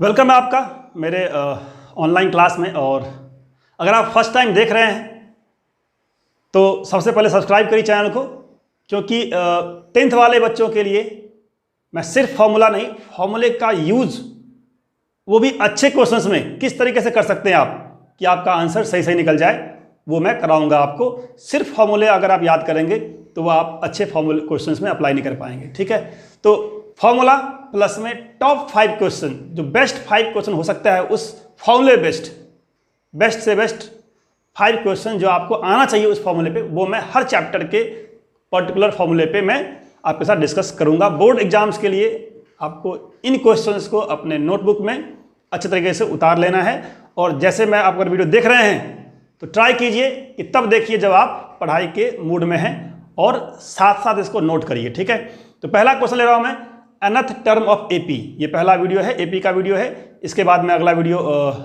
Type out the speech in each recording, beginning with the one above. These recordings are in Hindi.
वेलकम है आपका मेरे ऑनलाइन क्लास में। और अगर आप फर्स्ट टाइम देख रहे हैं तो सबसे पहले सब्सक्राइब करिए चैनल को, क्योंकि 10th वाले बच्चों के लिए मैं सिर्फ फॉर्मूला नहीं, फॉर्मूले का यूज़ वो भी अच्छे क्वेश्चंस में किस तरीके से कर सकते हैं आप कि आपका आंसर सही सही निकल जाए, वो मैं कराऊंगा आपको। सिर्फ फॉर्मूले अगर आप याद करेंगे तो वो आप अच्छे फॉर्मूले क्वेश्चंस में अप्लाई नहीं कर पाएंगे, ठीक है। तो फॉर्मूला प्लस में टॉप 5 क्वेश्चन, जो बेस्ट 5 क्वेश्चन हो सकता है उस फॉर्मूले बेस्ट से बेस्ट 5 क्वेश्चन जो आपको आना चाहिए उस फॉर्मूले पे, वो मैं हर चैप्टर के पर्टिकुलर फॉर्मूले पे मैं आपके साथ डिस्कस करूंगा। बोर्ड एग्जाम्स के लिए आपको इन क्वेश्चंस को अपने नोटबुक में अच्छे तरीके से उतार लेना है। और जैसे मैं आप अगर वीडियो देख रहे हैं तो ट्राई कीजिए कि तब देखिए जब आप पढ़ाई के मूड में हैं, और साथ साथ इसको नोट करिए, ठीक है। तो पहला क्वेश्चन ले रहा हूं मैं, अनथ टर्म ऑफ एपी। ये पहला वीडियो है, एपी का वीडियो है। इसके बाद में अगला वीडियो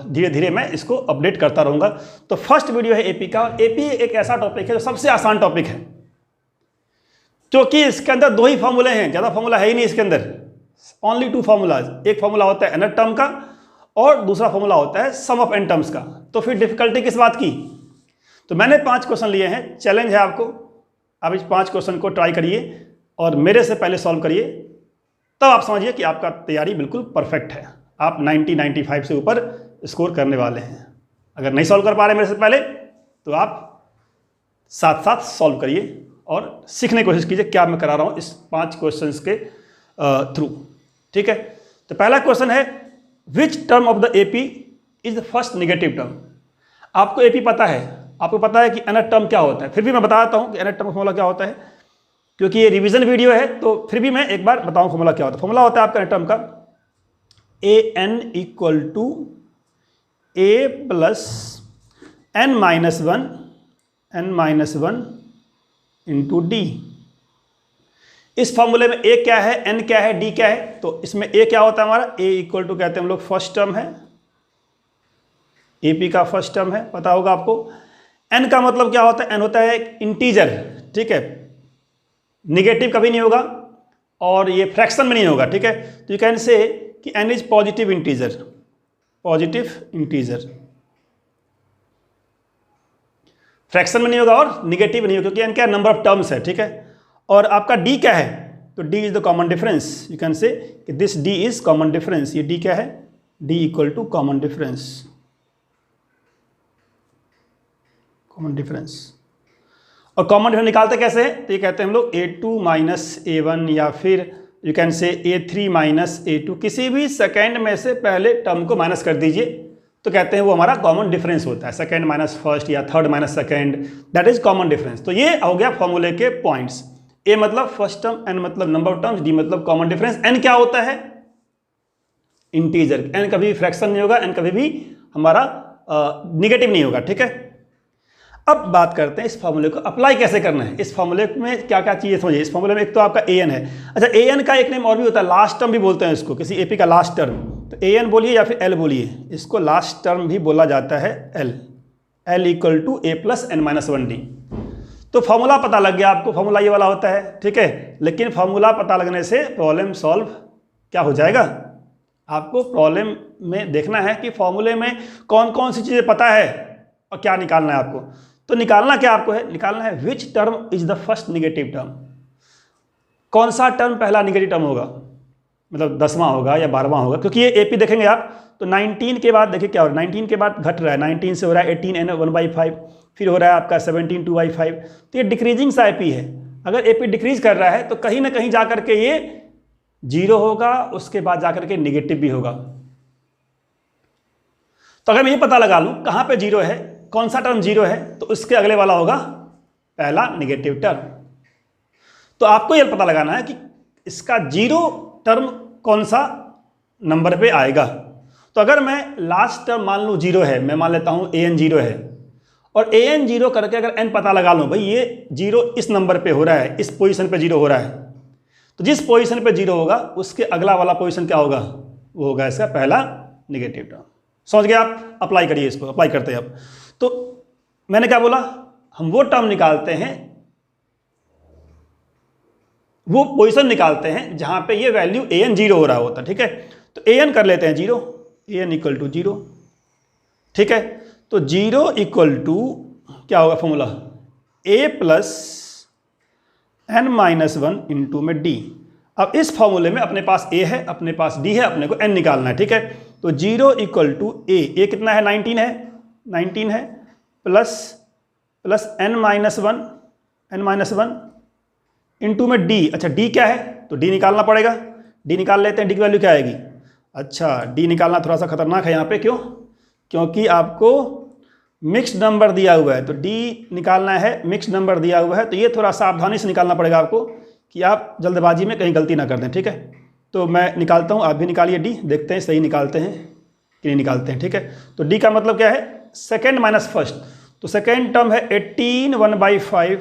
धीरे धीरे मैं इसको अपडेट करता रहूंगा। तो फर्स्ट वीडियो है एपी का। एपी एक ऐसा टॉपिक है जो सबसे आसान टॉपिक है, क्योंकि इसके अंदर 2 ही फॉर्मूले हैं, ज़्यादा फॉर्मूला है ही नहीं इसके अंदर, ओनली 2 फॉर्मूलाज। एक फॉर्मूला होता है अनथ टर्म का और दूसरा फॉर्मूला होता है सम ऑफ एन टर्म्स का। तो फिर डिफिकल्टी किस बात की। तो मैंने 5 क्वेश्चन लिए हैं, चैलेंज है आपको। आप इस 5 क्वेश्चन को ट्राई करिए और मेरे से पहले सॉल्व करिए, तब आप समझिए कि आपका तैयारी बिल्कुल परफेक्ट है। आप 90-95 से ऊपर स्कोर करने वाले हैं। अगर नहीं सॉल्व कर पा रहे मेरे से पहले तो आप साथ साथ सॉल्व करिए और सीखने की कोशिश कीजिए क्या मैं करा रहा हूँ इस 5 क्वेश्चंस के थ्रू, ठीक है। तो पहला क्वेश्चन है, which term of the AP is the first negative term. आपको एपी पता है, आपको पता है कि अनथ टर्म क्या होता है, फिर भी मैं बता देता हूँ कि अनथ टर्म फॉर्मूला क्या होता है, क्योंकि ये रिवीजन वीडियो है। तो फिर भी मैं एक बार बताऊँ फॉर्मूला क्या होता है। फॉर्मूला होता है आपका अनथ टर्म का A N equal to A plus N minus one into D. इस फॉर्मूले में ए क्या है, एन क्या है, डी क्या है। तो इसमें ए क्या होता है हमारा, ए इक्वल टू कहते हैं हम लोग फर्स्ट टर्म है, एपी का फर्स्ट टर्म है, पता होगा आपको। एन का मतलब क्या होता है, एन होता है एक इंटीजर, ठीक है, निगेटिव कभी नहीं होगा और ये फ्रैक्शन में नहीं होगा, ठीक है। तो यू कैन से कि N is positive integer, fraction में नहीं होगा और निगेटिव नहीं होगा, क्योंकि एन क्या नंबर ऑफ टर्म्स है, ठीक है। और आपका डी क्या है, तो D is the common difference. You can say कि this D is common difference. ये डी क्या है, D equal to common difference, और कॉमन डिफरेंस निकालते कैसे हैं, तो ये कहते हैं हम लोग a2 माइनस a1, या फिर यू कैन से a3 माइनस a2। किसी भी सेकेंड में से पहले टर्म को माइनस कर दीजिए तो कहते हैं वो हमारा कॉमन डिफरेंस होता है। सेकेंड माइनस फर्स्ट या third minus second, that is common difference. तो ये हो गया फॉर्मूले के पॉइंट्स। ए मतलब फर्स्ट टर्म, एन मतलब नंबर ऑफ टर्म्स, डी मतलब कॉमन डिफरेंस। एन क्या होता है, इंटीजर। एन कभी फ्रैक्शन नहीं होगा, एन कभी भी हमारा निगेटिव नहीं होगा, ठीक है। अब बात करते हैं इस फॉर्मूले को अप्लाई कैसे करना है। इस फॉर्मूले में क्या क्या चीज़ें समझिए। इस फॉर्मूले में एक तो आपका ए एन है। अच्छा, ए एन का एक नेम और भी होता है, लास्ट टर्म भी बोलते हैं इसको, किसी एपी का लास्ट टर्म। तो ए एन बोलिए या फिर एल बोलिए, इसको लास्ट टर्म भी बोला जाता है L equal to A plus N minus 1 D. तो फॉर्मूला पता लग गया आपको, फॉर्मूला ये वाला होता है, ठीक है। लेकिन फॉर्मूला पता लगने से प्रॉब्लम सॉल्व क्या हो जाएगा, आपको प्रॉब्लम में देखना है कि फॉर्मूले में कौन कौन सी चीज़ें पता है और क्या निकालना है आपको। तो निकालना क्या आपको है, निकालना है which term is the first negative term. कौन सा टर्म पहला निगेटिव टर्म होगा, मतलब 10वां होगा या 12वां होगा, क्योंकि ये एपी देखेंगे आप तो 19 के बाद देखिए क्या हो रहा है, 19 के बाद घट रहा है, 19 से हो रहा है 18 n 1/5, फिर हो रहा है आपका 17 2/5। तो ये डिक्रीजिंग सा एपी है। अगर एपी डिक्रीज कर रहा है तो कहीं ना कहीं जाकर के ये 0 होगा, उसके बाद जाकर के निगेटिव भी होगा। तो अगर मैं ये पता लगा लूँ कहाँ पे 0 है, कौन सा टर्म 0 है, तो उसके अगले वाला होगा पहला नेगेटिव टर्म। तो आपको यह पता लगाना है कि इसका 0 टर्म कौन सा नंबर पे आएगा। तो अगर मैं लास्ट टर्म मान लूँ 0 है, मैं मान लेता हूँ an 0 है, और an 0 करके अगर n पता लगा लूँ, भाई ये 0 इस नंबर पे हो रहा है, इस पोजीशन पे 0 हो रहा है, तो जिस पोजीशन पे 0 होगा उसके अगला वाला पोजीशन क्या होगा, वो होगा इसका पहला नेगेटिव टर्म। समझ गए आप। अप्लाई करिए इसको, अप्लाई करते हैं अब। तो मैंने क्या बोला, हम वो टर्म निकालते हैं, वो पोजीशन निकालते हैं जहां पे ये वैल्यू an 0 हो रहा होता है, ठीक है। तो an कर लेते हैं 0, एन इक्वल टू 0। ठीक है, तो 0 इक्वल टू क्या होगा formula, A plus N minus one into में डी। अब इस फॉर्मूले में अपने पास ए है, अपने पास डी है, अपने को एन निकालना है। ठीक है, तो 0 इक्वल टू ए कितना है, 19 है, 19 है, plus N minus one into में डी। अच्छा डी क्या है, तो डी निकालना पड़ेगा, डी निकाल लेते हैं। डी की वैल्यू क्या आएगी, अच्छा डी निकालना थोड़ा सा खतरनाक है यहाँ पे, क्यों, क्योंकि आपको मिक्स्ड नंबर दिया हुआ है, तो डी निकालना है, मिक्स्ड नंबर दिया हुआ है, तो ये थोड़ा सावधानी से निकालना पड़ेगा आपको कि आप जल्दबाजी में कहीं गलती ना कर दें। ठीक है, तो मैं निकालता हूँ, आप भी निकालिए डी, देखते हैं सही निकालते हैं कि नहीं निकालते हैं। ठीक है, तो डी का मतलब क्या है, सेकेंड माइनस फर्स्ट, तो सेकेंड टर्म है 18 1/5,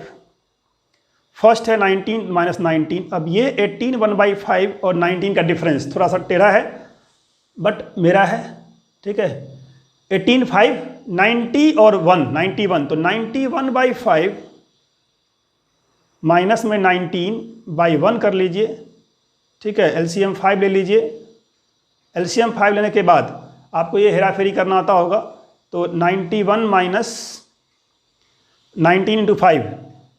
फर्स्ट है 19 माइनस 19। अब ये 18 1/5 और 19 का डिफरेंस थोड़ा सा टेढ़ा है, बट मेरा है। ठीक है, 18 5 90 और 1 91, तो 91/5 माइनस में 19/1 कर लीजिए। ठीक है, एलसीएम 5 ले लीजिए। एलसीएम 5 लेने के बाद आपको ये हेरा फेरी करना आता होगा, तो 91 माइनस 19 इंटू 5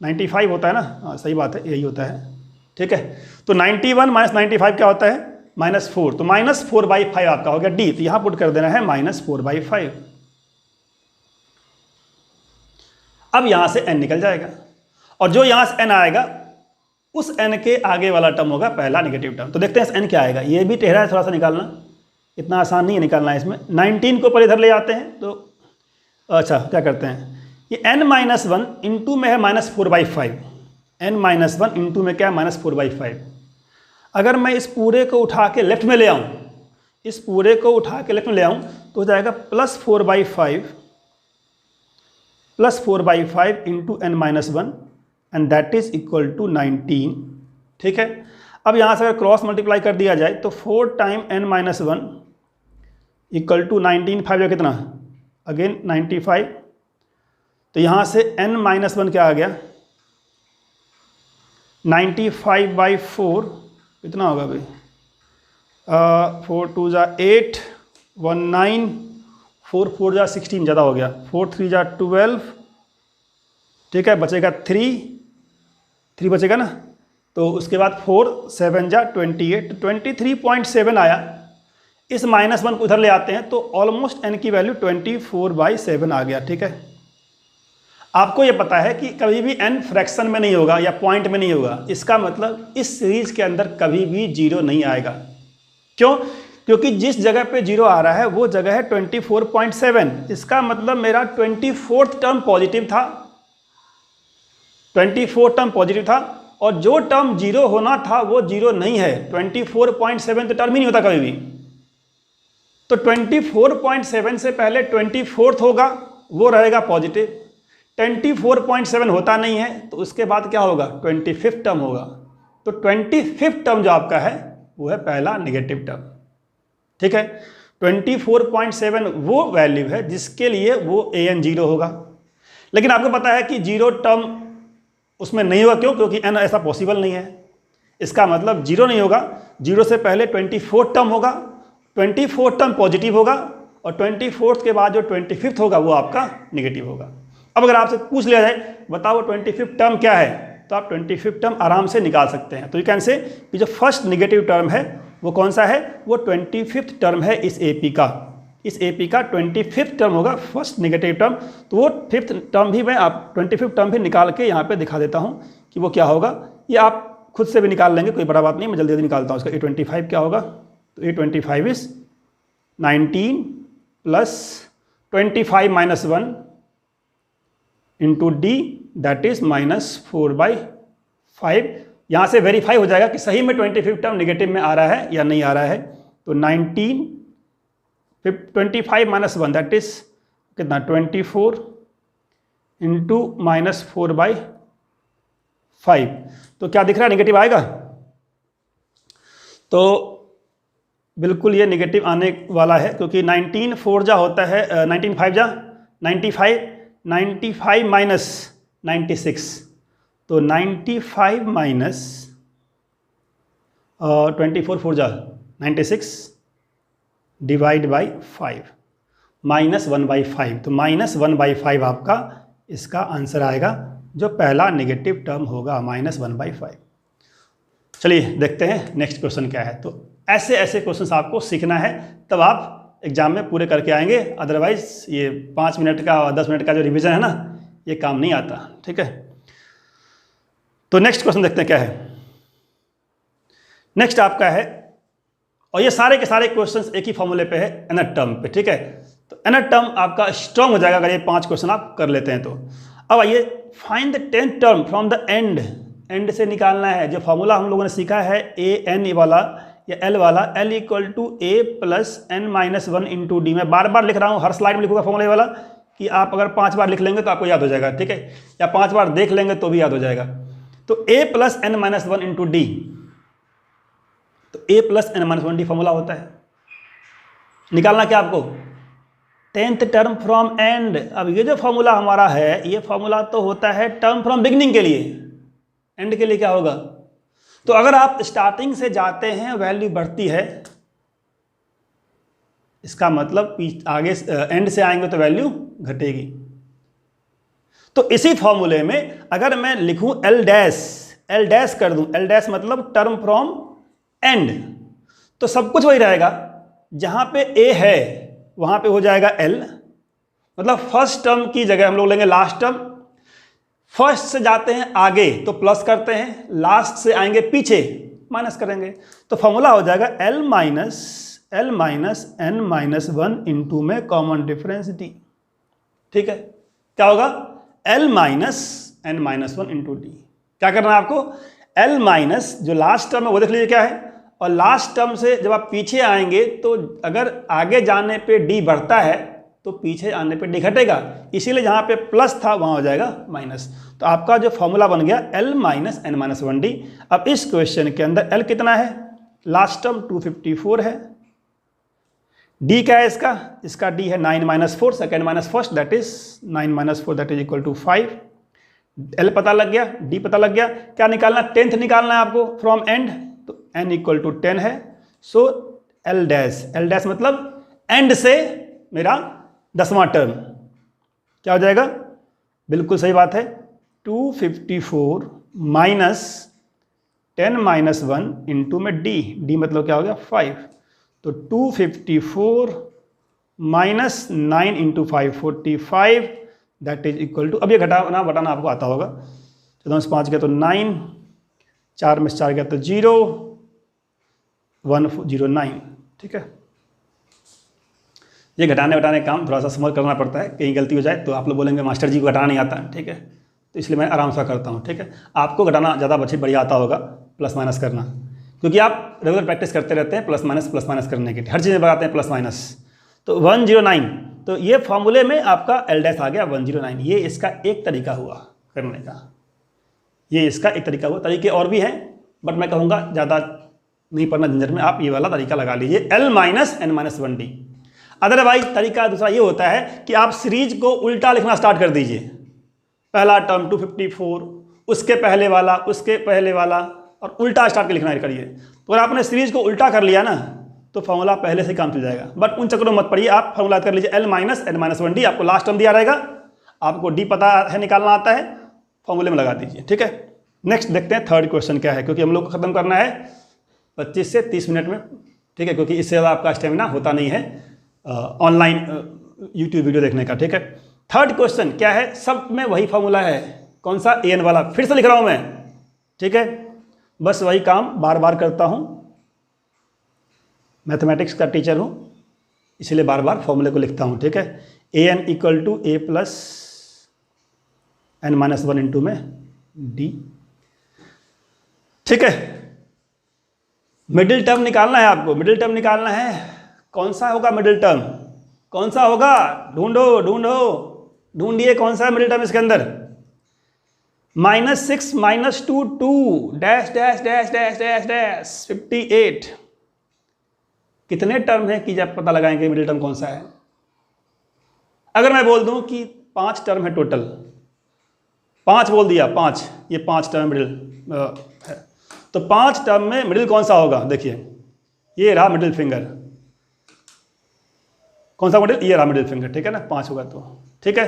95 होता है ना, हाँ सही बात है, यही होता है। ठीक है, तो 91 माइनस 95 क्या होता है, -4, तो -4/5 आपका हो गया डी। तो यहाँ पुट कर देना है -4/5। अब यहाँ से n निकल जाएगा, और जो यहाँ से n आएगा उस n के आगे वाला टर्म होगा पहला नेगेटिव टर्म। तो देखते हैं n क्या आएगा, ये भी टेढ़ा है थोड़ा सा निकालना, इतना आसान नहीं है निकालना है इसमें। 19 को पर इधर ले आते हैं, तो अच्छा क्या करते हैं, ये n-1 इंटू में है -4/5, n-1 इंटू में क्या है -4/5। अगर मैं इस पूरे को उठा के लेफ्ट में ले आऊँ, इस पूरे को उठा के लेफ्ट में ले आऊँ, तो हो जाएगा +4/5 into n-1 and that is equal to 19। ठीक है, अब यहाँ से अगर क्रॉस मल्टीप्लाई कर दिया जाए तो 4 टाइम n-1 इक्वल टू 19, 5 या कितना, अगेन 95, तो यहाँ से n-1 क्या आ गया, 95/4 कितना होगा भाई, 4 2 जा 8, 19, 4 4 जा 16, ज़्यादा हो गया, 4 3 जा 12। ठीक है, बचेगा 3 बचेगा ना, तो उसके बाद 4 7 जा 28, 23.7 आया। इस -1 को उधर ले आते हैं तो ऑलमोस्ट n की वैल्यू 24/7 आ गया। ठीक है, आपको ये पता है कि कभी भी n फ्रैक्शन में नहीं होगा या पॉइंट में नहीं होगा, इसका मतलब इस सीरीज के अंदर कभी भी 0 नहीं आएगा। क्यों, क्योंकि जिस जगह पे 0 आ रहा है वो जगह है 24.7, इसका मतलब मेरा 24th टर्म पॉजिटिव था, 24 टर्म पॉजिटिव था, और जो टर्म 0 होना था वो 0 नहीं है। 24.7 तो टर्म ही नहीं होता कभी भी, तो 24.7 से पहले 24th होगा, वो रहेगा पॉजिटिव। 24.7 होता नहीं है तो उसके बाद क्या होगा, 25th टर्म होगा, तो 25th टर्म जो आपका है वो है पहला नेगेटिव टर्म। ठीक है, 24.7 वो वैल्यू है जिसके लिए वो an 0 होगा, लेकिन आपको पता है कि 0 टर्म उसमें नहीं होगा। क्यों, क्योंकि n ऐसा पॉसिबल नहीं है, इसका मतलब 0 नहीं होगा। 0 से पहले 24th टर्म होगा, 24th टर्म पॉजिटिव होगा, और 24th के बाद जो 25th होगा वो आपका नेगेटिव होगा। अब अगर आपसे पूछ लिया जाए बताओ 25th टर्म क्या है, तो आप 25th टर्म आराम से निकाल सकते हैं। तो यू कैन से कि जो फर्स्ट नेगेटिव टर्म है वो कौन सा है, वो 25th टर्म है इस AP का, इस AP का 25th टर्म होगा फर्स्ट नेगेटिव टर्म। तो वो 5th टर्म भी मैं आप 25th टर्म भी निकाल के यहाँ पे दिखा देता हूँ कि वो क्या होगा। ये आप खुद से भी निकाल लेंगे, कोई बड़ा बात नहीं, मैं जल्दी जल्दी निकालता हूँ। उसका A25 क्या होगा, तो A25 is 19 plus 25 - 1 into D, that is -4/5। यहाँ से वेरीफाई हो जाएगा कि सही में 25th टर्म नेगेटिव में आ रहा है या नहीं आ रहा है। तो 25 - 1 दैट इज कितना, 24 इंटू -4/5। तो क्या दिख रहा है, नेगेटिव आएगा। तो बिल्कुल ये नेगेटिव आने वाला है, क्योंकि 19 4 जा होता है 19 5 जा 95, 95 माइनस 96, तो 95 माइनस 24 4 जा 96, डिवाइड बाई 5 -1/5, तो -1/5 आपका इसका आंसर आएगा, जो पहला नेगेटिव टर्म होगा -1/5। चलिए देखते हैं नेक्स्ट क्वेश्चन क्या है। तो ऐसे ऐसे क्वेश्चंस आपको सीखना है, तब आप एग्जाम में पूरे करके आएंगे, अदरवाइज ये 5 मिनट का और 10 मिनट का जो रिवीजन है ना, ये काम नहीं आता। ठीक है, तो नेक्स्ट क्वेश्चन देखते हैं क्या है। नेक्स्ट आपका है, और ये सारे के सारे क्वेश्चंस एक ही फॉर्मूले पे है, nth टर्म पे। ठीक है, तो nth टर्म आपका स्ट्रॉन्ग हो जाएगा अगर ये 5 क्वेश्चन आप कर लेते हैं तो। अब आइए, find the 10th term from the end से निकालना है। जो फॉर्मूला हम लोगों ने सीखा है an वाला या l वाला, l = a + n-1 × d। मैं बार बार लिख रहा हूँ, हर स्लाइड में लिखूंगा फॉर्मूला वाला, कि आप अगर 5 बार लिख लेंगे तो आपको याद हो जाएगा। ठीक है, या 5 बार देख लेंगे तो भी याद हो जाएगा। तो a + n-1 × d, तो a + n-1 d फॉर्मूला होता है। निकालना क्या आपको, 10th टर्म फ्रॉम एंड। अब ये जो फॉर्मूला हमारा है, ये फॉर्मूला तो होता है टर्म फ्रॉम बिगनिंग के लिए, एंड के लिए क्या होगा। तो अगर आप स्टार्टिंग से जाते हैं, वैल्यू बढ़ती है, इसका मतलब आगे एंड से आएंगे तो वैल्यू घटेगी। तो इसी फॉर्मूले में अगर मैं लिखूं एल डैश कर दूं, एल डैश मतलब टर्म फ्रॉम एंड, तो सब कुछ वही रहेगा। जहां पे ए है वहां पे हो जाएगा एल, मतलब फर्स्ट टर्म की जगह हम लोग लेंगे लास्ट टर्म। फर्स्ट से जाते हैं आगे तो प्लस करते हैं, लास्ट से आएंगे पीछे माइनस करेंगे। तो फॉर्मूला हो जाएगा l - n-1 इंटू में कॉमन डिफरेंस d। ठीक है, क्या होगा, l - n-1 इंटू d। क्या करना है आपको, l जो लास्ट टर्म है वो देख लीजिए क्या है, और लास्ट टर्म से जब आप पीछे आएंगे तो अगर आगे जाने पे d बढ़ता है तो पीछे आने पे d घटेगा, इसीलिए जहां पे प्लस था वहां हो जाएगा माइनस। तो आपका जो फॉर्मूला बन गया l - n-1 d। अब इस क्वेश्चन के अंदर l कितना है, लास्ट टर्म 254 है, d क्या है इसका d है 9 - 4, second minus first, that is 9 - 4 that is equal to 5। l पता लग गया, d पता लग गया। क्या निकालना, 10th निकालना है आपको फ्रॉम एंड, तो n = 10 है। सो l डैश मतलब एंड से मेरा 10वां टर्म क्या हो जाएगा, बिल्कुल सही बात है, 254 - 10 - 1 इंटू में d मतलब क्या हो गया 5। तो 254 - 9 into 5 45, that is equal to, अब ये घटाना बढ़ाना आपको आता होगा, 14 से 5 गया तो 9, 4 में से 4 गया तो 0, 109। ठीक है, ये घटाने वटाने काम थोड़ा सा समझ करना पड़ता है, कहीं गलती हो जाए तो आप लोग बोलेंगे मास्टर जी को घटाना नहीं आता। ठीक है, तो इसलिए मैं आराम से करता हूँ। ठीक है, आपको घटाना ज़्यादा बढ़िया आता होगा, प्लस माइनस करना, क्योंकि आप रेगुलर प्रैक्टिस करते रहते हैं प्लस माइनस करने की, हर चीज़ में बताते हैं प्लस माइनस। तो 109, तो ये फॉर्मूले में आपका एल डैश आ गया 109। ये इसका एक तरीका हुआ करने का, ये इसका एक तरीका हुआ। तरीके और भी हैं, बट मैं कहूँगा ज़्यादा नहीं पढ़ना झंझट में, आप ये वाला तरीका लगा लीजिए, l - n-1 d। अदरवाइज तरीका दूसरा ये होता है कि आप सीरीज को उल्टा लिखना स्टार्ट कर दीजिए, पहला टर्म 254, उसके पहले वाला, उसके पहले वाला, और उल्टा स्टार्ट के लिखना करिए। तो अगर आपने सीरीज को उल्टा कर लिया ना तो फॉर्मूला पहले से काम चल जाएगा। बट उन चक्करों में मत पड़िए, आप फॉर्मूला कर लीजिए l - n-1 d। आपको लास्ट टर्म दिया रहेगा, आपको d पता है, निकालना आता है, फॉर्मूले में लगा दीजिए। ठीक है, नेक्स्ट देखते हैं थर्ड क्वेश्चन क्या है, क्योंकि हम लोग को खत्म करना है 25 से 30 मिनट में। ठीक है, क्योंकि इससे ज़्यादा आपका स्टेमिना होता नहीं है ऑनलाइन यूट्यूब वीडियो देखने का। ठीक है, थर्ड क्वेश्चन क्या है, सब में वही फॉर्मूला है, कौन सा, an वाला, फिर से लिख रहा हूँ मैं। ठीक है, बस वही काम बार बार करता हूँ, मैथमेटिक्स का टीचर हूँ इसलिए बार बार फॉर्मूले को लिखता हूँ। ठीक है, an = a + n-1 इंटू में d। ठीक है, मिडिल टर्म निकालना है आपको, मिडिल टर्म निकालना है। कौन सा होगा मिडिल टर्म, कौन सा होगा, ढूंढिए कौन सा है मिडिल टर्म इसके अंदर। -6 - 2 2 dash dash dash dash dash dash 58। कितने टर्म है कि जब पता लगाएंगे मिडिल टर्म कौन सा है। अगर मैं बोल दूं कि 5 टर्म है टोटल, 5 बोल दिया, 5, ये 5 टर्म मिडिल है, तो 5 टर्म में मिडिल कौन सा होगा, देखिए ये रहा मिडिल फिंगर, कौन सा मिडिल, ये रहा मिडिल फिंगर, ठीक है ना, 5 होगा तो, ठीक है,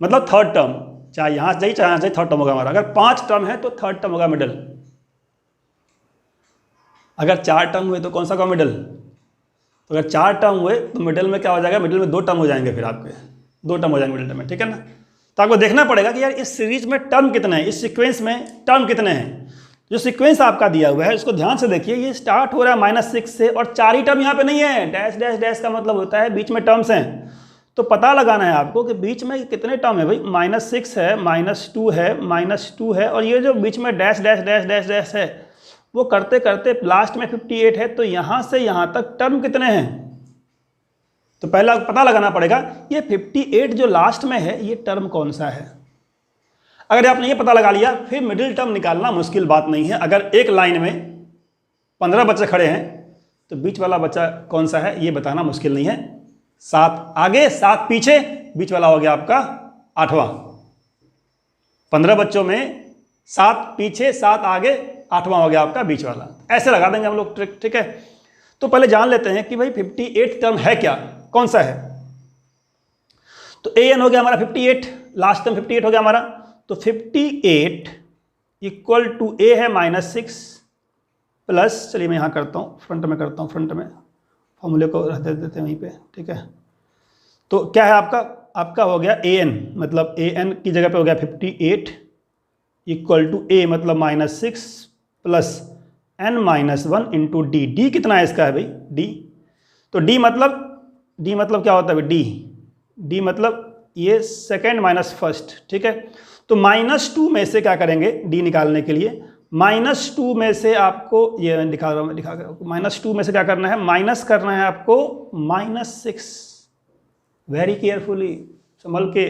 मतलब थर्ड टर्म, चाहे यहाँ से जाइए चाहे यहाँ से, थर्ड टर्म होगा हमारा। अगर 5 टर्म है तो थर्ड टर्म होगा मिडिल, अगर 4 टर्म हुए तो कौन सा होगा मिडिल, तो अगर 4 टर्म हुए तो मिडिल में क्या हो जाएगा, मिडिल में 2 टर्म हो जाएंगे, फिर आपके 2 टर्म हो जाएंगे मिडिल टर्म में, ठीक है ना। तो आपको देखना पड़ेगा कि यार इस सीरीज में टर्म कितने हैं, इस सीक्वेंस में टर्म कितने हैं। जो सीक्वेंस आपका दिया हुआ है उसको ध्यान से देखिए, ये स्टार्ट हो रहा है -6 से और 4 ही टर्म यहाँ पे नहीं है, डैश डैश डैश का मतलब होता है बीच में टर्म्स हैं। तो पता लगाना है आपको कि बीच में कितने टर्म है भाई, -6 है, -2 है, -2 है, और ये जो बीच में dash dash dash dash dash है वो करते करते लास्ट में 58 है। तो यहाँ से यहाँ तक टर्म कितने हैं, तो पहला पता लगाना पड़ेगा ये 58 जो लास्ट में है ये टर्म कौन सा है। अगर आपने ये पता लगा लिया फिर मिडिल टर्म निकालना मुश्किल बात नहीं है। अगर एक लाइन में 15 बच्चे खड़े हैं तो बीच वाला बच्चा कौन सा है ये बताना मुश्किल नहीं है। 7 आगे 7 पीछे, बीच वाला हो गया आपका 8वां। 15 बच्चों में 7 पीछे 7 आगे, 8वां हो गया आपका बीच वाला। ऐसे लगा देंगे हम लोग ट्रिक, ठीक है। तो पहले जान लेते हैं कि भाई 58 टर्म है क्या, कौन सा है। तो an हो गया हमारा 58, लास्ट टर्म 58 हो गया हमारा। तो 58 इक्वल टू a है -6 प्लस, चलिए मैं यहाँ करता हूँ, फ्रंट में करता हूँ, फ्रंट में फॉर्मूले को रख देते हैं वहीं पे, ठीक है। तो क्या है आपका हो गया an, मतलब an की जगह पे हो गया 58 इक्वल टू a मतलब -6 plus n-1 into D. D कितना है इसका है भाई, d। तो d मतलब क्या होता है भाई, d मतलब ये सेकेंड माइनस फर्स्ट, ठीक है। तो -2 में से क्या करेंगे d निकालने के लिए, -2 में से आपको ये दिखा रहा हूँ, -2 में से क्या करना है, माइनस करना है आपको -6, वेरी केयरफुली संभल के।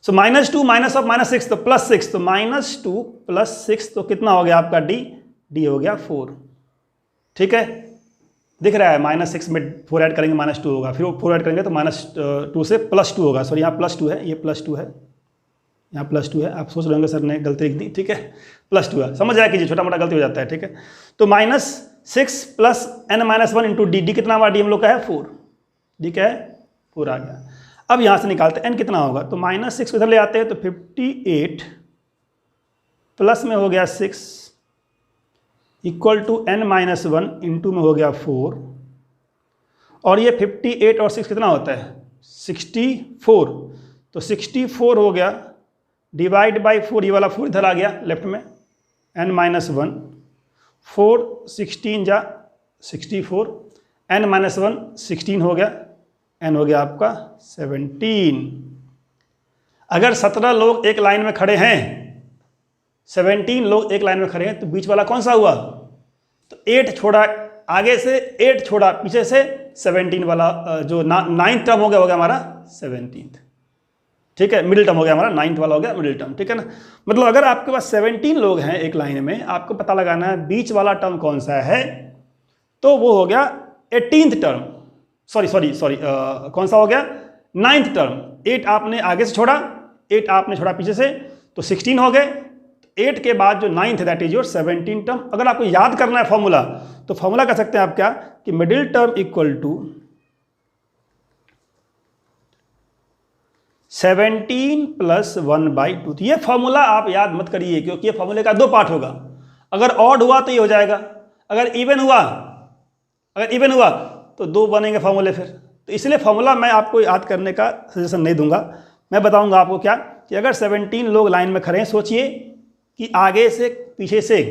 सो -2 माइनस ऑफ -6 तो +6, तो -2 प्लस 6 तो कितना हो गया आपका d हो गया 4, ठीक है। दिख रहा है -6 में 4 ऐड करेंगे -2 होगा, फिर वो 4 ऐड करेंगे तो -2 से +2 होगा। सॉरी यहाँ +2 है, ये +2 है, यहाँ +2 है। आप सोच रहे होंगे सर ने गलती लिख दी, ठीक है, +2 है, समझ आया कीजिए, छोटा मोटा गलती हो जाता है, ठीक है। तो -6 प्लस n-1 इंटू डी कितना हमारा डी हम लोग का है 4, डी क्या है 4 आ गया। अब यहाँ से निकालते हैं n कितना होगा, तो -6 इधर ले आते हैं तो 58 प्लस में हो गया 6 इक्वल टू n-1 इंटू में हो गया 4, और ये 58 और 6 कितना होता है 64, तो 64 हो गया डिवाइड बाई 4, ये वाला 4 इधर आ गया लेफ्ट में, n-1 4 16 जा 64, n-1 16 हो गया, n हो गया आपका 17। अगर 17 लोग एक लाइन में खड़े हैं, 17 लोग एक लाइन में खड़े हैं, तो बीच वाला कौन सा हुआ, तो 8 छोड़ा आगे से, 8 छोड़ा पीछे से, 17 वाला जो 9th टर्म हो गया हमारा 17th, ठीक है। मिडिल टर्म हो गया हमारा 9th वाला हो गया मिडिल टर्म, ठीक है ना। मतलब अगर आपके पास 17 लोग हैं एक लाइन में, आपको पता लगाना है बीच वाला टर्म कौन सा है, तो वो हो गया 18th टर्म, सॉरी कौन सा हो गया 9th टर्म। 8 आपने आगे से छोड़ा, 8 आपने छोड़ा पीछे से, तो 16 हो गए। 8 के बाद जो 9th है दैट इज योर 17 टर्म। अगर आपको याद करना है फॉर्मूला, तो फॉर्मूला कर सकते हैं आप क्या, कि मिडिल टर्म इक्वल टू 17 प्लस 1/2। तो ये फॉर्मूला आप याद मत करिए, क्योंकि ये फॉर्मूले का 2 पार्ट होगा। अगर ऑड हुआ तो ये हो जाएगा, अगर इवन हुआ तो 2 बनेंगे फॉर्मूले फिर। तो इसलिए फॉर्मूला मैं आपको याद करने का सजेशन नहीं दूंगा, मैं बताऊंगा आपको क्या, कि अगर 17 लोग लाइन में खड़े हैं, सोचिए कि आगे से पीछे से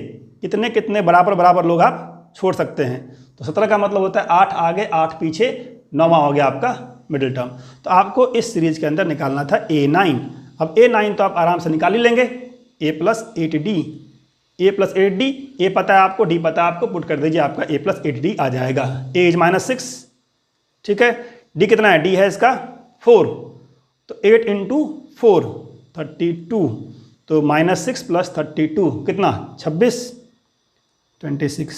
कितने कितने बराबर लोग आप छोड़ सकते हैं। तो 17 का मतलब होता है 8 आगे 8 पीछे, 9वां हो गया आपका मिडिल टर्म। तो आपको इस सीरीज के अंदर निकालना था a9। अब a9 तो आप आराम से निकाल ही लेंगे, a + 8d, a + 8d, a पता है आपको, d पता है आपको, पुट कर दीजिए, आपका a + 8d आ जाएगा। a इज -6, ठीक है। d कितना है, d है इसका 4, तो 8 × 4 32, तो -6 + 32 कितना 26 26,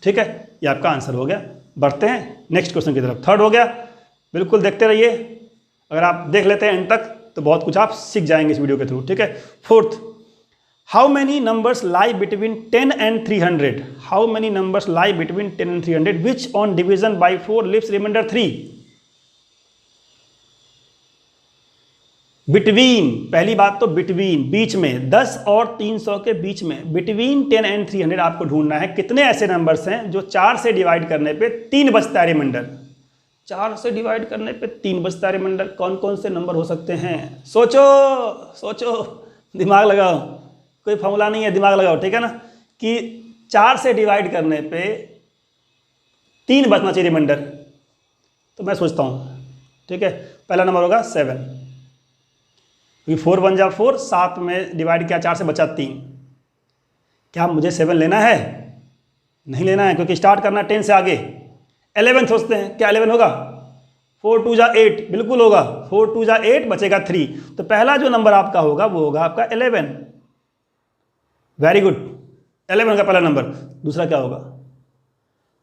ठीक है। ये आपका आंसर हो गया। बढ़ते हैं नेक्स्ट क्वेश्चन की तरफ। थर्ड हो गया, बिल्कुल देखते रहिए, अगर आप देख लेते हैं एंड तक तो बहुत कुछ आप सीख जाएंगे इस वीडियो के थ्रू, ठीक है। Fourth, how many numbers lie between 10 and 300? How many numbers lie between 10 and 300 which on division by 4 leaves remainder 3? Between, पहली बात तो बिटवीन, बीच में, 10 और 300 के बीच में, बिटवीन 10 and 300 आपको ढूंढना है कितने ऐसे नंबर्स हैं जो 4 से डिवाइड करने पे 3 बचता है रिमाइंडर। 4 से डिवाइड करने पे 3 बचता है रिमाइंडर। कौन कौन से नंबर हो सकते हैं? सोचो सोचो, दिमाग लगाओ, कोई फॉर्मूला नहीं है, दिमाग लगाओ, ठीक है ना, कि 4 से डिवाइड करने पे 3 बचना चाहिए रिमाइंडर। तो मैं सोचता हूँ, ठीक है, पहला नंबर होगा 7, क्योंकि 4 1 जा 4, 7 में डिवाइड किया 4 से बचा 3। क्या मुझे 7 लेना है? नहीं लेना है, क्योंकि स्टार्ट करना 10 से आगे। 11 सोचते हैं, क्या 11 होगा? 4 2 जा 8, बिल्कुल होगा, 4 2 जा 8, बचेगा 3। तो पहला जो नंबर आपका होगा वो होगा आपका 11। वेरी गुड, 11 का पहला नंबर। दूसरा क्या होगा?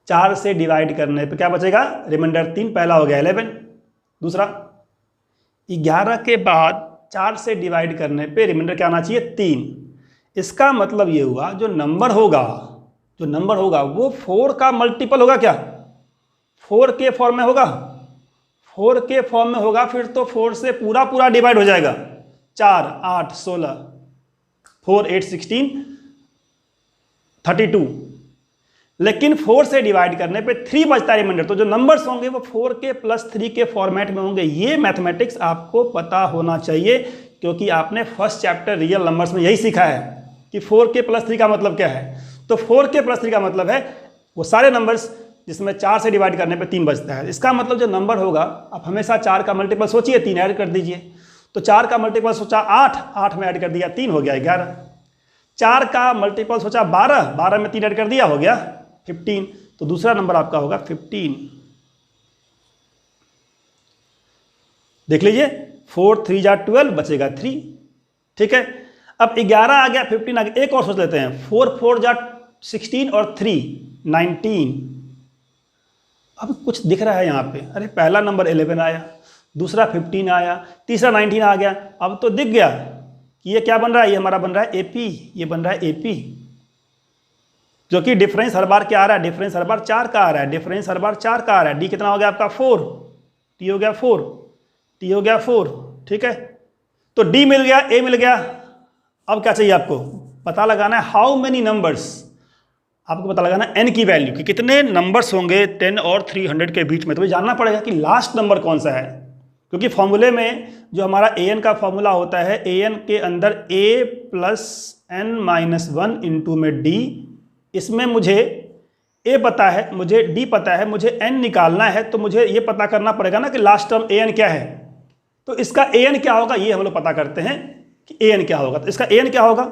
4 से डिवाइड करने पे क्या बचेगा? रिमाइंडर 3, पहला हो गया 11। दूसरा, 11 के बाद 4 से डिवाइड करने पे रिमाइंडर क्या आना चाहिए? 3। इसका मतलब ये हुआ जो नंबर होगा वो 4 का मल्टीपल होगा। क्या 4 के फॉर्म में होगा? 4 के फॉर्म में होगा, फिर तो 4 से पूरा डिवाइड हो जाएगा। 4 8 16, 4 8 16 32। लेकिन 4 से डिवाइड करने पे 3 बचता है रिमाइंडर। तो जो नंबर्स होंगे वो 4 के प्लस 3 के फॉर्मेट में होंगे। ये मैथमेटिक्स आपको पता होना चाहिए, क्योंकि आपने फर्स्ट चैप्टर रियल नंबर्स में यही सीखा है कि 4 के प्लस 3 का मतलब क्या है। तो 4 के प्लस 3 का मतलब है वो सारे नंबर्स जिसमें 4 से डिवाइड करने पे 3 बचता है। इसका मतलब जो नंबर होगा, आप हमेशा 4 का मल्टीपल सोचिए, 3 ऐड कर दीजिए। तो 4 का मल्टीपल सोचा 8, 8 में ऐड कर दिया 3, हो गया 11। 4 का मल्टीपल सोचा 12, 12 में 3 ऐड कर दिया, हो गया 15। तो दूसरा नंबर आपका होगा 15। देख लीजिए, 4 3 जा 12, बचेगा 3, ठीक है। अब 11 आ गया, 15 आ गया। एक और सोच लेते हैं, 4 4 जा 16 और 3 19। अब कुछ दिख रहा है यहाँ पे, अरे पहला नंबर 11 आया, दूसरा 15 आया, तीसरा 19 आ गया। अब तो दिख गया कि ये क्या बन रहा है, ये हमारा बन रहा है एपी, ये बन रहा है एपी, जो कि डिफरेंस हर बार क्या आ रहा है? डिफरेंस हर बार 4 का आ रहा है, डिफरेंस हर बार 4 का आ रहा है। डी कितना हो गया आपका? 4, टी हो गया 4, टी हो गया 4, ठीक है। तो डी मिल गया, ए मिल गया। अब क्या चाहिए आपको? पता लगाना है हाउ मेनी नंबर्स, आपको पता लगाना है एन की वैल्यू कि कितने नंबर्स होंगे 10 और 300 के बीच में। तो ये जानना पड़ेगा कि लास्ट नंबर कौन सा है, क्योंकि फॉर्मूले में जो हमारा ए एन का फॉर्मूला होता है, ए एन के अंदर ए प्लस एन माइनस 1 इंटू में डी। इसमें मुझे ए पता है, मुझे डी पता है, मुझे एन निकालना है, तो मुझे ये पता करना पड़ेगा ना कि लास्ट टर्म ए एन क्या है। तो इसका ए एन क्या होगा, ये हम लोग पता करते हैं कि ए एन क्या होगा। तो इसका ए एन क्या होगा?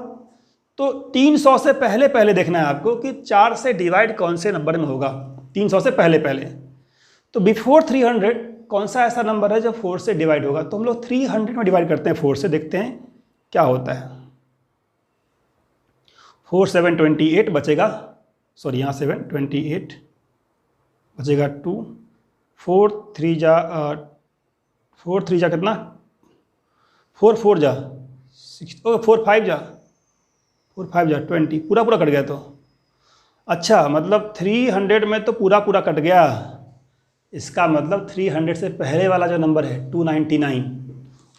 तो 300 से पहले पहले देखना है आपको कि 4 से डिवाइड कौन से नंबर में होगा, 300 से पहले पहले। तो बिफोर 300 कौन सा ऐसा नंबर है जो 4 से डिवाइड होगा? तो हम लोग 300 में डिवाइड करते हैं 4 से, देखते हैं क्या होता है। 4 7 28 बचेगा, सॉरी यहाँ 7 28 बचेगा 2, 4 3 जा 4 3 जा कितना? 4 4 जा 6, 4 5 जा 4 5 जा 20, पूरा कट गया। तो अच्छा, मतलब 300 में तो पूरा कट गया। इसका मतलब 300 से पहले वाला जो नंबर है 299,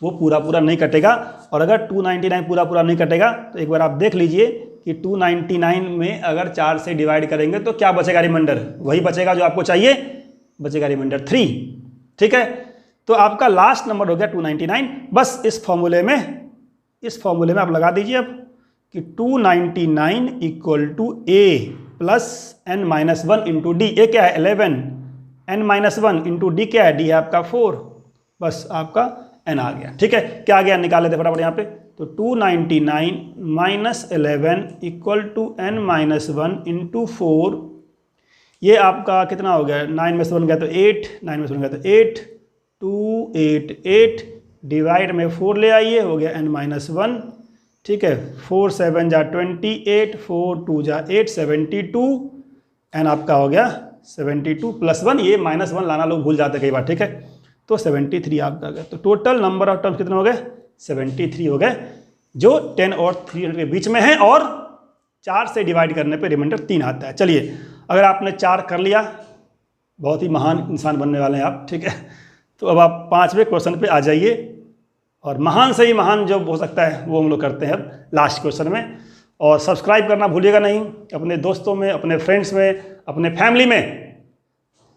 वो पूरा नहीं कटेगा। और अगर 299 पूरा नहीं कटेगा तो एक बार आप देख लीजिए कि 299 में अगर 4 से डिवाइड करेंगे तो क्या बचेगा रिमाइंडर? वही बचेगा जो आपको चाहिए, बचेगा रिमाइंडर 3, ठीक है। तो आपका लास्ट नंबर हो गया 299। बस इस फॉर्मूले में आप लगा दीजिए अब कि 299 equal to A plus N minus 1 into D. A क्या है? 11, एन माइनस 1 इंटू डी क्या है? डी है आपका 4। बस आपका एन आ गया, ठीक है। क्या आ गया? निकाल लेते फटाफट यहाँ पे। तो 299 minus 11 equal to N minus 1 into 4। ये आपका कितना हो गया? 9 में से 1 गया तो 8, 9 में से 1 गया तो 8, 288 डिवाइड में 4 ले आइए, हो गया एन माइनस 1, ठीक है। 4 7 जा 28, 4 2 जा 8, 72, एन आपका हो गया 72 प्लस 1। ये माइनस 1 लाना लोग भूल जाते कई बार, ठीक है। तो 73 आपका गया। तो टोटल नंबर ऑफ टर्म्स कितने हो गए? 73 हो गए। जो 10 और 300 के बीच में है, और 4 से डिवाइड करने पे रिमाइंडर 3 आता है। चलिए, अगर आपने 4 कर लिया, बहुत ही महान इंसान बनने वाले हैं आप, ठीक है। तो अब आप 5वें क्वेश्चन पे आ जाइए, और महान से ही महान जो हो सकता है वो हम लोग करते हैं अब लास्ट क्वेश्चन में। और सब्सक्राइब करना भूलिएगा नहीं, अपने दोस्तों में, अपने फ्रेंड्स में, अपने फैमिली में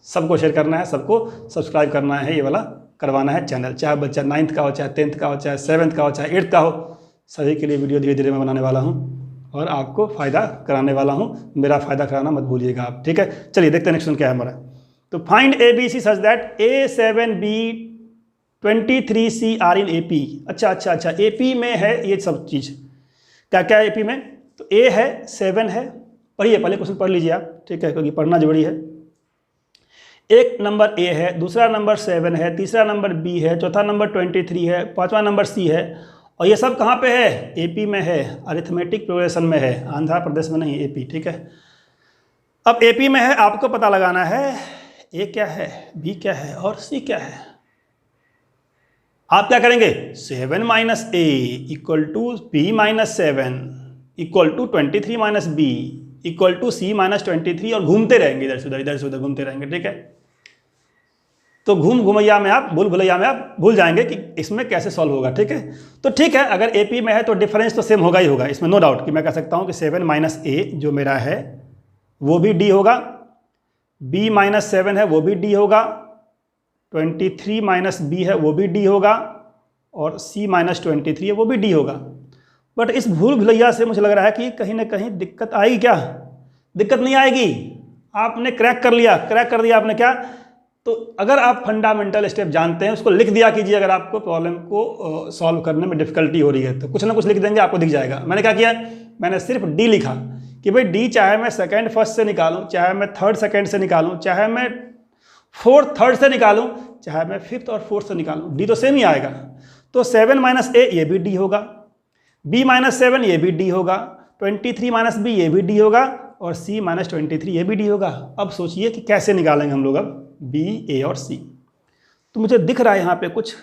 सबको शेयर करना है, सबको सब्सक्राइब करना है, ये वाला करवाना है चैनल। चाहे बच्चा 9th का हो, चाहे 10th का हो, चाहे 7th का हो, चाहे 8th का हो, सभी के लिए वीडियो धीरे धीरे मैं बनाने वाला हूँ और आपको फ़ायदा कराने वाला हूँ। मेरा फ़ायदा कराना मत भूलिएगा आप, ठीक है। चलिए देखते हैं नेक्स्ट क्वेश्चन क्या है हमारा। तो find ABC such that A7B 23C are in AP। अच्छा, AP में है ये सब चीज़। क्या क्या है AP में? तो A है, 7 है। पढ़िए, पहले क्वेश्चन पढ़ लीजिए आप, ठीक है, क्योंकि पढ़ना जरूरी है। एक नंबर A है, दूसरा नंबर 7 है, तीसरा नंबर B है, चौथा नंबर 23 है, पांचवा नंबर C है, और ये सब कहाँ पे है? AP में है, अरिथमेटिक प्रोग्रेशन में है, आंध्र प्रदेश में नहीं, AP, ठीक है। अब AP में है, आपको पता लगाना है A क्या है, B क्या है और C क्या है। आप क्या करेंगे? 7 minus A equal to B minus 7 equal to 23 minus B equal to C minus 23, और घूमते रहेंगे इधर से उधर घूमते रहेंगे, ठीक है। तो घुमैया में आप, भुलैया में आप भूल जाएंगे कि इसमें कैसे सॉल्व होगा, ठीक है। तो ठीक है, अगर AP में है तो डिफरेंस तो सेम होगा ही होगा, इसमें नो डाउट कि मैं कह सकता हूँ कि 7 माइनस A जो मेरा है वो भी D होगा, B माइनस 7 है वो भी D होगा, 23 माइनस B है वो भी D होगा, और C माइनस 23 है वो भी D होगा। बट इस भूल भुलैया से मुझे लग रहा है कि कहीं ना कहीं दिक्कत आएगी। क्या दिक्कत? नहीं आएगी। आपने क्रैक कर लिया, क्रैक कर दिया आपने। क्या? तो अगर आप फंडामेंटल स्टेप जानते हैं, उसको लिख दिया कीजिए। अगर आपको प्रॉब्लम को सॉल्व करने में डिफिकल्टी हो रही है तो कुछ ना कुछ लिख देंगे, आपको दिख जाएगा। मैंने क्या किया? मैंने सिर्फ D लिखा कि भाई D चाहे मैं सेकंड फर्स्ट से निकालूं, चाहे मैं थर्ड सेकंड से निकालूं, चाहे मैं फोर्थ थर्ड से निकालूं, चाहे मैं फिफ्थ और फोर्थ से निकालूं, D तो सेम ही आएगा। तो 7 माइनस A ये भी D होगा, B माइनस 7 ये भी D होगा, 23 माइनस B ये भी D होगा, और C माइनस 23 ये भी D होगा। अब सोचिए कि कैसे निकालेंगे हम लोग अब B, A और C। तो मुझे दिख रहा है यहाँ पे कुछ,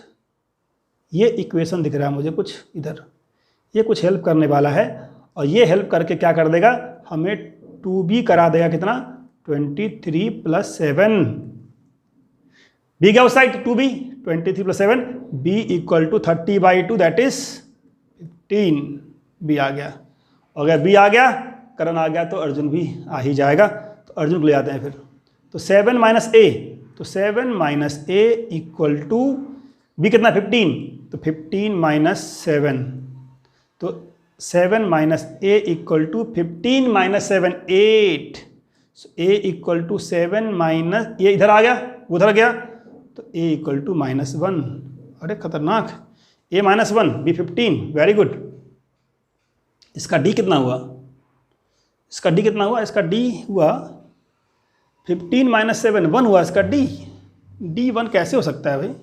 ये इक्वेशन दिख रहा है मुझे कुछ इधर, ये कुछ हेल्प करने वाला है, और ये हेल्प करके क्या कर देगा? हमें 2B करा देगा। कितना? 23 प्लस 7। B गया उस side, 2B, 23 plus 7, B equal to 30/2, that is 15। B आ गया, और अगर B आ गया, करण आ गया, तो अर्जुन भी आ ही जाएगा। तो अर्जुन को ले आते हैं फिर। तो 7 माइनस A, तो 7 minus A equal to B कितना? 15, तो 15 माइनस 7, तो 7 minus A equal to 15 minus 7, 8। A equal to 7 minus, ये इधर आ गया, उधर गया, तो A इक्वल टू -1। अरे खतरनाक, A minus 1, B 15, very good. इसका D कितना हुआ? इसका D कितना हुआ? इसका D हुआ 15 माइनस 7, 1 हुआ इसका D। D 1 कैसे हो सकता है भाई?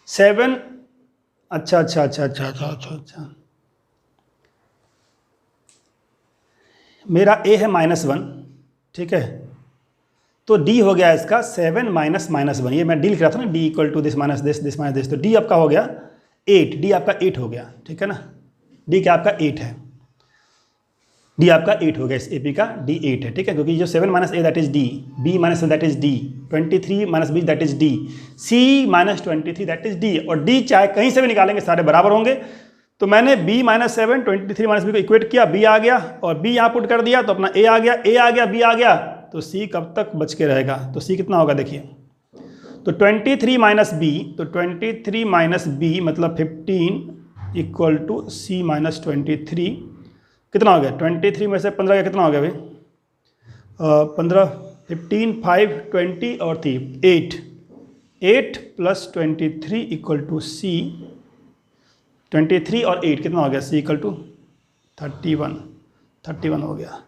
7, अच्छा, मेरा A है -1, ठीक है। तो D हो गया इसका 7 माइनस -1। ये मैं D लिख रहा था ना, D equal to this minus this, तो D आपका हो गया 8, D आपका 8 हो गया, ठीक है ना। D क्या आपका 8 है, D आपका 8 हो गया, इस AP का D 8 है, ठीक है। क्योंकि जो 7 minus A that is D, B minus that is D, 23 minus B that is D, C minus 23 that is D, और D चाहे कहीं से भी निकालेंगे सारे बराबर होंगे। तो मैंने B माइनस 7, 23 माइनस B को इक्वेट किया, B आ गया, और B यहाँ पुट कर दिया, तो अपना A आ गया, A आ गया, B आ गया, तो C कब तक बच के रहेगा? तो C कितना होगा देखिए, तो 23 माइनस B, तो 23 माइनस B मतलब 15 इक्वल टू C माइनस 23। कितना हो गया? 23 में से 15 गया, कितना हो गया भाई? 15, 15, 5, 20 और 3, 8 प्लस 23 इक्वल टू C, 23 और 8 कितना हो गया? C इक्वल टू 31 हो गया।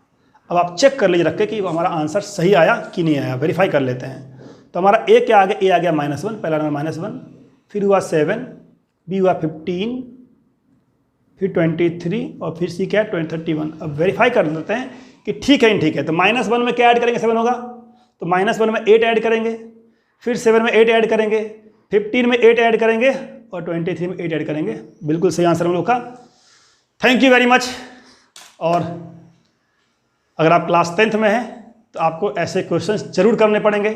अब आप चेक कर लीजिए रख के कि हमारा आंसर सही आया कि नहीं आया, वेरीफाई कर लेते हैं। तो हमारा A क्या आ गया? A आ गया -1, पहला नंबर -1, फिर हुआ 7, B हुआ 15, फिर 23, और फिर C क्या है? 31। अब वेरीफाई कर लेते हैं कि ठीक है, ठीक है। तो -1 में क्या ऐड करेंगे? 7 होगा, तो -1 में 8 ऐड करेंगे, फिर 7 में 8 ऐड करेंगे, 15 में 8 ऐड करेंगे, और 23 में 8 ऐड करेंगे। बिल्कुल सही आंसर हम लोग का। Thank you very much. और अगर आप क्लास 10th में हैं तो आपको ऐसे क्वेश्चंस जरूर करने पड़ेंगे।